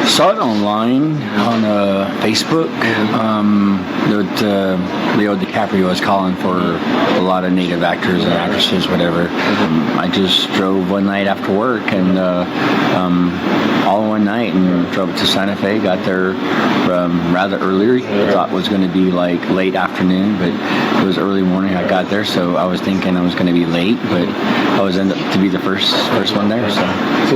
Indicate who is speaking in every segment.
Speaker 1: Saw it online on Facebook. Leo DiCaprio was calling for a lot of native actors and actresses, whatever. I just drove one night after work and all in one night and drove to Santa Fe. Got there rather early. I thought it was going to be like late afternoon, but it was early morning. I got there, so I was thinking I was going to be late, but I was ended up to be the first one there. So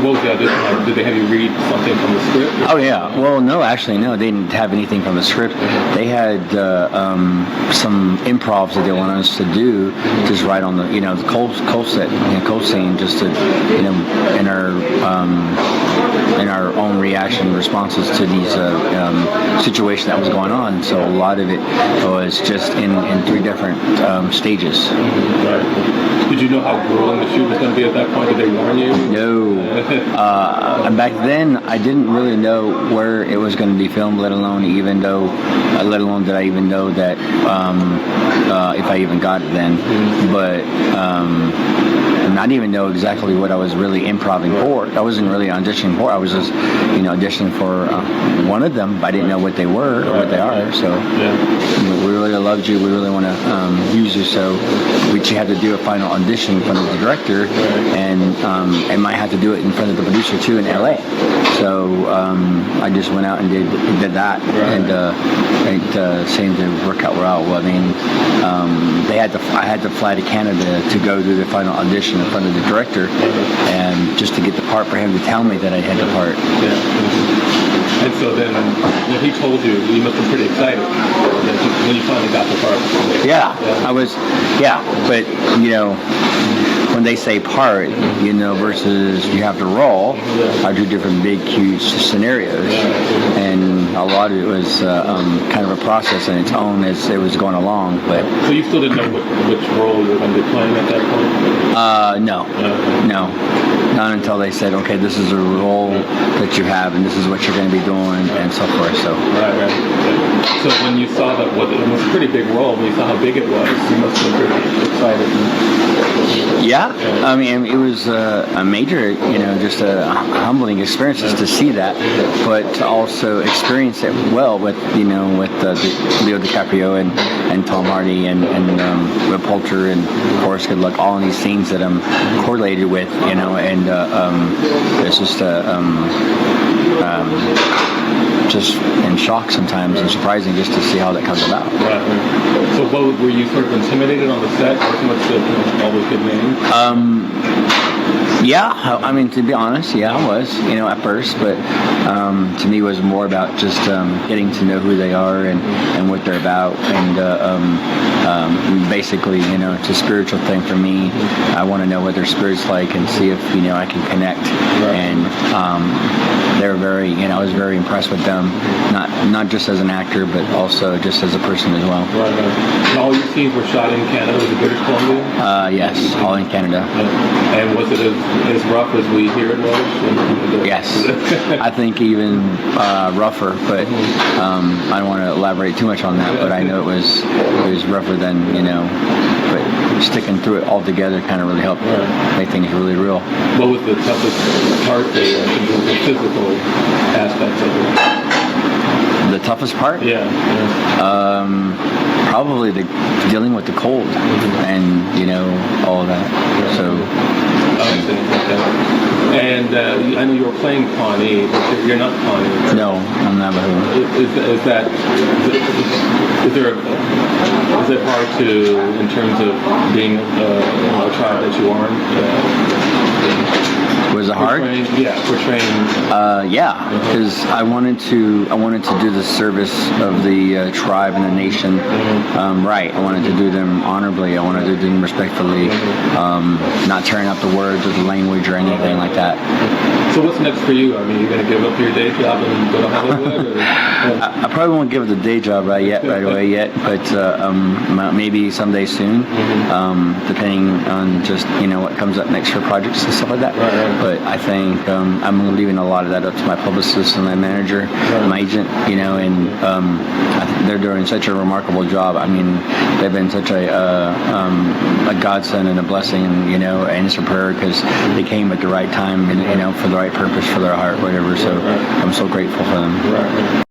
Speaker 2: what was the audition like? Did they have you read something from the script?
Speaker 1: Oh yeah. Well, no, actually, no. They didn't have anything from the script. They had some improvs that they wanted us to do, just right on the the cold set, cold scene, just to in our own reaction responses to these situation that was going on. So a lot of it was just in 3 different stages.
Speaker 2: Right. Did you know how grueling the shoot was going to be at that point? Did they warn you?
Speaker 1: No. And back then, I didn't really know where it was going to be filmed, let alone did I even know that if I even got it then. But not even know exactly what I was really improvising for. I wasn't really auditioning for. I was just, auditioning for one of them, but I didn't know what they were or what they are. So we really loved you. We really want to use you. So we had to do a final audition in front of the director, and might have to do it in front of the producer too in LA. So I just went out and did that, and it seemed to work out well. I mean, I had to fly to Canada to go do the final audition in front of the director, and just to get the part for him to tell me that I had the part.
Speaker 2: Yeah. And so then when he told you, you must have been pretty excited when you finally got the part.
Speaker 1: Yeah. I was. Yeah, but when they say part, versus you have to roll, are 2 different big, huge scenarios, and a lot of it was kind of a process in its own as it was going along. But
Speaker 2: so you still didn't know which role you were going to be playing at that point?
Speaker 1: No, not until they said, okay, this is a role that you have, and this is what you're going to be doing, and so forth. So
Speaker 2: right. So when you saw that, it was a pretty big role. When you saw how big it was, you must have been pretty excited.
Speaker 1: Yeah, I mean, it was a major, just a humbling experience just to see that, but to also experience it well with Leo DiCaprio and Tom Hardy and Will Poulter and Forrest Goodluck, all in these scenes that I'm correlated with, and it's just just in shock sometimes and surprising just to see how that comes about.
Speaker 2: Right. So were you sort of intimidated on the set? All those good names?
Speaker 1: Yeah, I mean, to be honest, I was, at first, but to me it was more about just getting to know who they are and what they're about, and basically, it's a spiritual thing for me. I want to know what their spirit's like and see if, I can connect, and they were very, I was very impressed with them, not just as an actor, but also just as a person as well.
Speaker 2: Right. And all your scenes were shot in Canada, was it British Columbia?
Speaker 1: Yes, all in Canada.
Speaker 2: And was it as rough as we hear it was?
Speaker 1: Yes, I think even rougher, but I don't want to elaborate too much on that, but I know it was rougher than, but sticking through it all together kind of really helped make things really real.
Speaker 2: What was the toughest part there, the physical aspects of it?
Speaker 1: The toughest part?
Speaker 2: Yeah.
Speaker 1: Probably dealing with the cold and, all of that. So.
Speaker 2: And I know you were playing Pawnee, but you're not Pawnee.
Speaker 1: No, I'm Navajo.
Speaker 2: Is that hard in terms of being a tribe that you aren't?
Speaker 1: Was it hard?
Speaker 2: Portraying.
Speaker 1: Because I wanted to do the service of the tribe and the nation right. I wanted to do them honorably. I wanted to do them respectfully, not tearing up the words or the language or anything like that.
Speaker 2: So what's next for you? I mean, you're going to give up your day job and go to Hollywood?
Speaker 1: I probably won't give the day job right away yet, but maybe someday soon, depending on just what comes up next for projects and stuff like that.
Speaker 2: Right.
Speaker 1: But I think I'm leaving a lot of that up to my publicist and my manager, my agent, and I think they're doing such a remarkable job. I mean, they've been such a godsend and a blessing, and it's a prayer because they came at the right time, and for the right purpose for their heart, whatever. So I'm so grateful for them.
Speaker 2: Right.